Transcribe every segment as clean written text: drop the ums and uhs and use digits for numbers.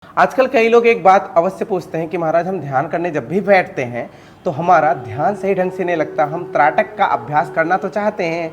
आजकल कई लोग एक बात अवश्य पूछते हैं कि महाराज हम ध्यान करने जब भी बैठते हैं तो हमारा ध्यान सही ढंग से नहीं लगता। हम त्राटक का अभ्यास करना तो चाहते हैं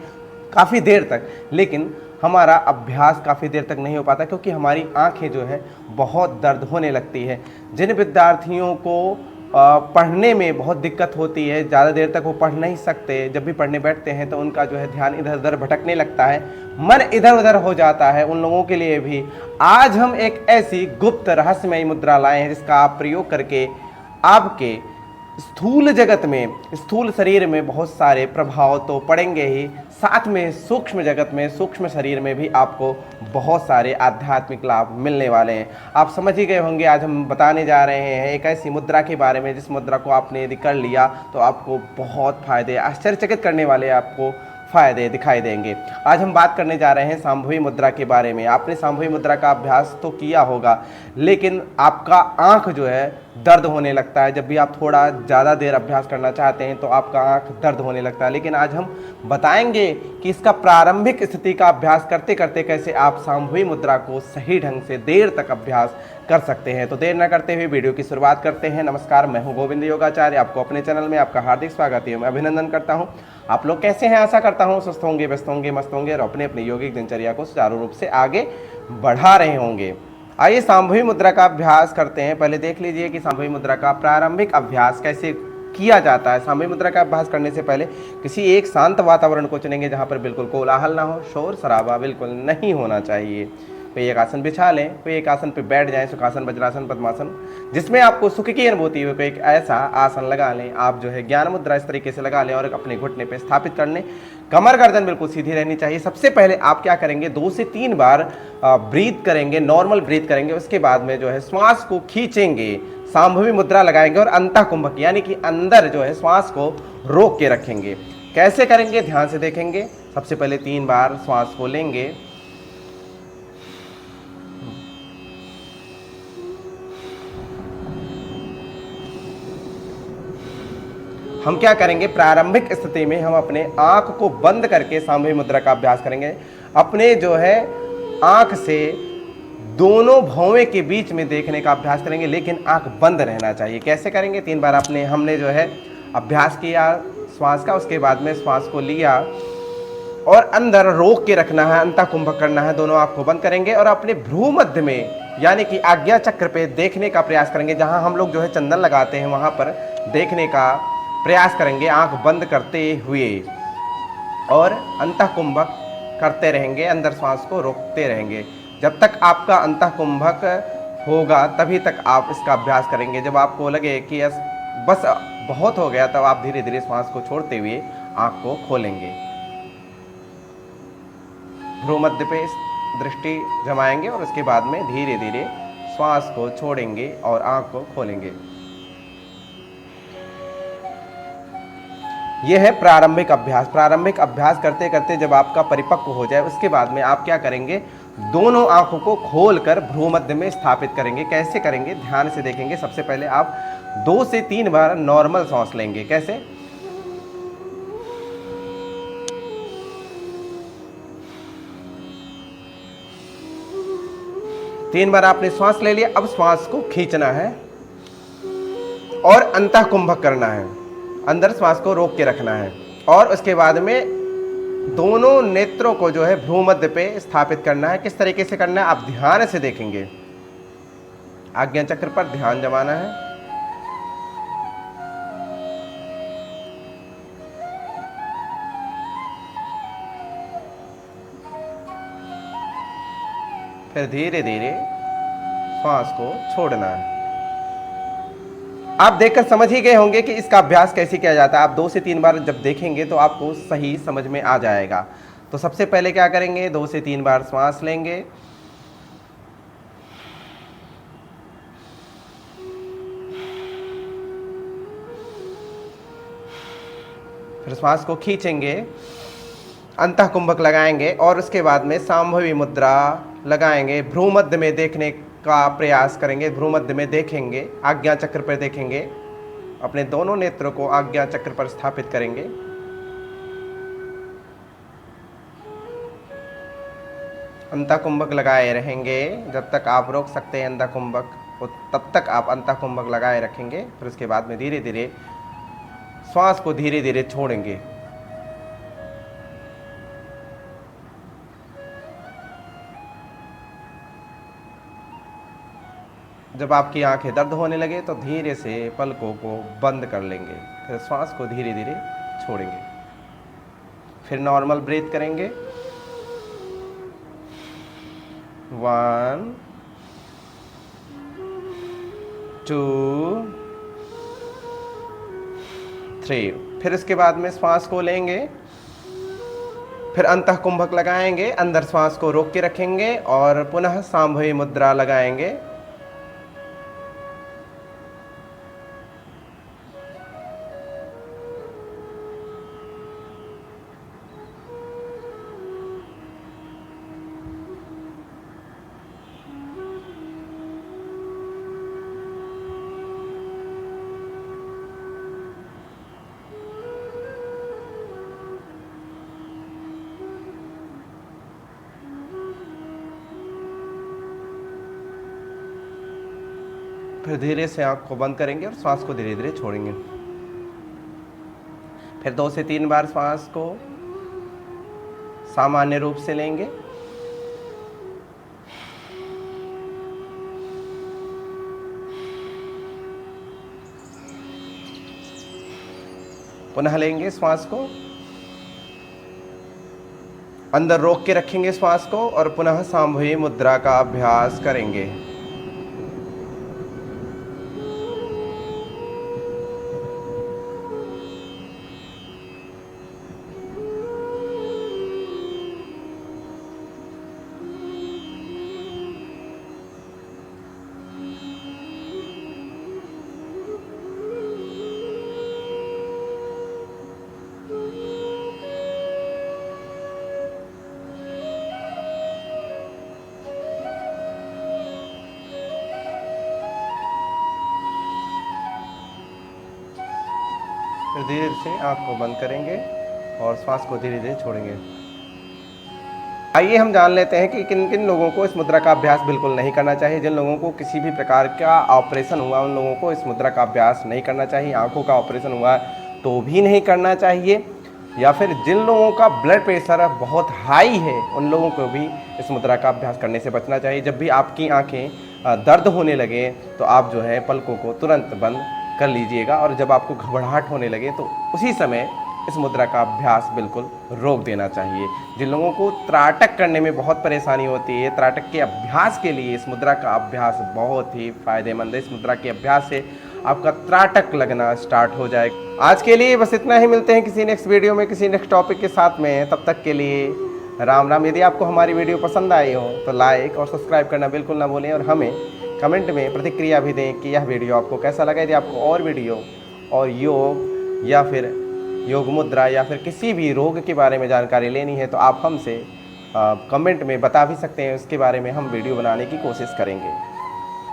काफ़ी देर तक, लेकिन हमारा अभ्यास काफ़ी देर तक नहीं हो पाता क्योंकि हमारी आंखें जो है बहुत दर्द होने लगती है। जिन विद्यार्थियों को पढ़ने में बहुत दिक्कत होती है, ज़्यादा देर तक वो पढ़ नहीं सकते, जब भी पढ़ने बैठते हैं तो उनका जो है ध्यान इधर उधर भटकने लगता है, मन इधर उधर हो जाता है, उन लोगों के लिए भी आज हम एक ऐसी गुप्त रहस्यमयी मुद्रा लाए हैं जिसका आप प्रयोग करके आपके स्थूल जगत में, स्थूल शरीर में बहुत सारे प्रभाव तो पड़ेंगे ही, साथ में सूक्ष्म जगत में, सूक्ष्म शरीर में भी आपको बहुत सारे आध्यात्मिक लाभ मिलने वाले हैं। आप समझ ही गए होंगे आज हम बताने जा रहे हैं एक ऐसी मुद्रा के बारे में जिस मुद्रा को आपने यदि कर लिया तो आपको बहुत फायदे, आश्चर्यचकित करने वाले आपको फायदे दिखाई देंगे। आज हम बात करने जा रहे हैं सांभवी मुद्रा के बारे में। आपने सांभवी मुद्रा का अभ्यास तो किया होगा, लेकिन आपका आंख जो है दर्द होने लगता है। जब भी आप थोड़ा ज़्यादा देर अभ्यास करना चाहते हैं तो आपका आंख दर्द होने लगता है। लेकिन आज हम बताएंगे कि इसका प्रारंभिक स्थिति का अभ्यास करते करते कैसे आप सांभवी मुद्रा को सही ढंग से देर तक अभ्यास कर सकते हैं। तो देर न करते हुए वीडियो की शुरुआत करते हैं। नमस्कार, मैं हूं गोविंद योगाचार्य। आपको अपने चैनल में आपका हार्दिक स्वागत है। मैं अभिनंदन करता हूं। आप लोग कैसे हैं? आशा करता हूं स्वस्थ होंगे, व्यस्त होंगे, मस्त होंगे और अपने अपने योगिक दिनचर्या को सुचारू रूप से आगे बढ़ा रहे होंगे। आइए सांभवी मुद्रा का अभ्यास करते हैं। पहले देख लीजिए कि सांभवी मुद्रा का प्रारंभिक अभ्यास कैसे किया जाता है। सांभवी मुद्रा का अभ्यास करने से पहले किसी एक शांत वातावरण को चुनेंगे जहाँ पर बिल्कुल कोलाहल ना हो, शोर शराबा बिल्कुल नहीं होना चाहिए। कोई एक आसन बिछा लें, कोई एक आसन पर बैठ जाएं, सुखासन, वज्रासन, पद्मासन, जिसमें आपको सुख की अनुभूति हो। कोई एक ऐसा आसन लगा लें, आप जो है ज्ञान मुद्रा इस तरीके से लगा लें और अपने घुटने पे स्थापित कर लें। कमर गर्दन बिल्कुल सीधी रहनी चाहिए। सबसे पहले आप क्या करेंगे, 2 से 3 बार ब्रीथ करेंगे, नॉर्मल ब्रीथ करेंगे। उसके बाद में जो है श्वास को खींचेंगे, सांभवी मुद्रा लगाएंगे और अंतः कुंभक यानी कि अंदर जो है श्वास को रोक के रखेंगे। कैसे करेंगे ध्यान से देखेंगे। सबसे पहले 3 बार श्वास को लेंगे, हम क्या करेंगे, प्रारंभिक स्थिति में हम अपने आंख को बंद करके सांभवी मुद्रा का अभ्यास करेंगे। अपने जो है आंख से दोनों भौवें के बीच में देखने का अभ्यास करेंगे, लेकिन आंख बंद रहना चाहिए। कैसे करेंगे, 3 बार हमने जो है अभ्यास किया श्वास का। उसके बाद में श्वास को लिया और अंदर रोक के रखना है, अंतः कुंभक करना है। दोनों आंख को बंद करेंगे और अपने भ्रू मध्य में यानी कि आज्ञा चक्र पे देखने का प्रयास करेंगे। जहां हम लोग जो है चंदन लगाते हैं वहां पर देखने का प्रयास करेंगे आंख बंद करते हुए और अंतः कुंभक करते रहेंगे, अंदर श्वास को रोकते रहेंगे। जब तक आपका अंतः कुंभक होगा तभी तक आप इसका अभ्यास करेंगे। जब आपको लगे कि बस बहुत हो गया, तब आप धीरे धीरे श्वास को छोड़ते हुए आंख को खोलेंगे। भ्रू मध्य पे दृष्टि जमाएंगे और उसके बाद में धीरे धीरे श्वास को छोड़ेंगे और आंख को खोलेंगे। यह है प्रारंभिक अभ्यास। प्रारंभिक अभ्यास करते करते जब आपका परिपक्व हो जाए उसके बाद में आप क्या करेंगे, दोनों आंखों को खोलकर भ्रू मध्य में स्थापित करेंगे। कैसे करेंगे ध्यान से देखेंगे। सबसे पहले आप 2 से 3 बार नॉर्मल सांस लेंगे। कैसे, तीन बार आपने श्वास ले लिया। अब श्वास को खींचना है और अंतः कुंभक करना है, अंदर श्वास को रोक के रखना है और उसके बाद में दोनों नेत्रों को जो है भ्रू मध्य पे स्थापित करना है। किस तरीके से करना है आप ध्यान से देखेंगे। आज्ञा चक्र पर ध्यान जमाना है, फिर धीरे धीरे श्वास को छोड़ना है। आप देखकर समझ ही गए होंगे कि इसका अभ्यास कैसे किया जाता है। आप 2 से 3 बार जब देखेंगे तो आपको सही समझ में आ जाएगा। तो सबसे पहले क्या करेंगे, 2 से 3 बार श्वास लेंगे, फिर श्वास को खींचेंगे, अंतः कुंभक लगाएंगे और उसके बाद में सांभवी मुद्रा लगाएंगे। भ्रू मध्य में देखने का प्रयास करेंगे, भ्रू मध्य में देखेंगे, आज्ञा चक्र पर देखेंगे, अपने दोनों नेत्रों को आज्ञा चक्र पर स्थापित करेंगे। अंतः कुंभक लगाए रहेंगे जब तक आप रोक सकते हैं अंतः कुंभक, तब तक आप अंतः कुंभक लगाए रखेंगे। फिर उसके बाद में धीरे धीरे श्वास को धीरे धीरे छोड़ेंगे। जब आपकी आंखें दर्द होने लगे तो धीरे से पलकों को बंद कर लेंगे, फिर श्वास को धीरे धीरे छोड़ेंगे। फिर नॉर्मल ब्रीथ करेंगे। 1 2 3। फिर इसके बाद में श्वास को लेंगे, फिर अंतः कुंभक लगाएंगे, अंदर श्वास को रोक के रखेंगे और पुनः सांभवी मुद्रा लगाएंगे। फिर धीरे से आंख को बंद करेंगे और श्वास को धीरे धीरे छोड़ेंगे। फिर 2 से 3 बार श्वास को सामान्य रूप से लेंगे। पुनः लेंगे श्वास को, अंदर रोक के रखेंगे श्वास को और पुनः सांभवी मुद्रा का अभ्यास करेंगे। फिर धीरे से आंख को बंद करेंगे और श्वास को धीरे धीरे छोड़ेंगे। आइए हम जान लेते हैं कि किन किन लोगों को इस मुद्रा का अभ्यास बिल्कुल नहीं करना चाहिए। जिन लोगों को किसी भी प्रकार का ऑपरेशन हुआ उन लोगों को इस मुद्रा का अभ्यास नहीं करना चाहिए। आंखों का ऑपरेशन हुआ तो भी नहीं करना चाहिए, या फिर जिन लोगों का ब्लड प्रेशर बहुत हाई है उन लोगों को भी इस मुद्रा का अभ्यास करने से बचना चाहिए। जब भी आपकी आंखें दर्द होने लगे तो आप जो है पलकों को तुरंत बंद कर लीजिएगा, और जब आपको घबराहट होने लगे तो उसी समय इस मुद्रा का अभ्यास बिल्कुल रोक देना चाहिए। जिन लोगों को त्राटक करने में बहुत परेशानी होती है, त्राटक के अभ्यास के लिए इस मुद्रा का अभ्यास बहुत ही फायदेमंद है। इस मुद्रा के अभ्यास से आपका त्राटक लगना स्टार्ट हो जाएगा। आज के लिए बस इतना ही, मिलते हैं किसी नेक्स्ट वीडियो में किसी नेक्स्ट टॉपिक के साथ में। तब तक के लिए राम राम। यदि आपको हमारी वीडियो पसंद आई हो तो लाइक और सब्सक्राइब करना बिल्कुल ना भूलें, और हमें कमेंट में प्रतिक्रिया भी दें कि यह वीडियो आपको कैसा लगा। यदि आपको और वीडियो और योग या फिर योग मुद्रा या फिर किसी भी रोग के बारे में जानकारी लेनी है तो आप हमसे कमेंट में बता भी सकते हैं, उसके बारे में हम वीडियो बनाने की कोशिश करेंगे।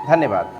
धन्यवाद।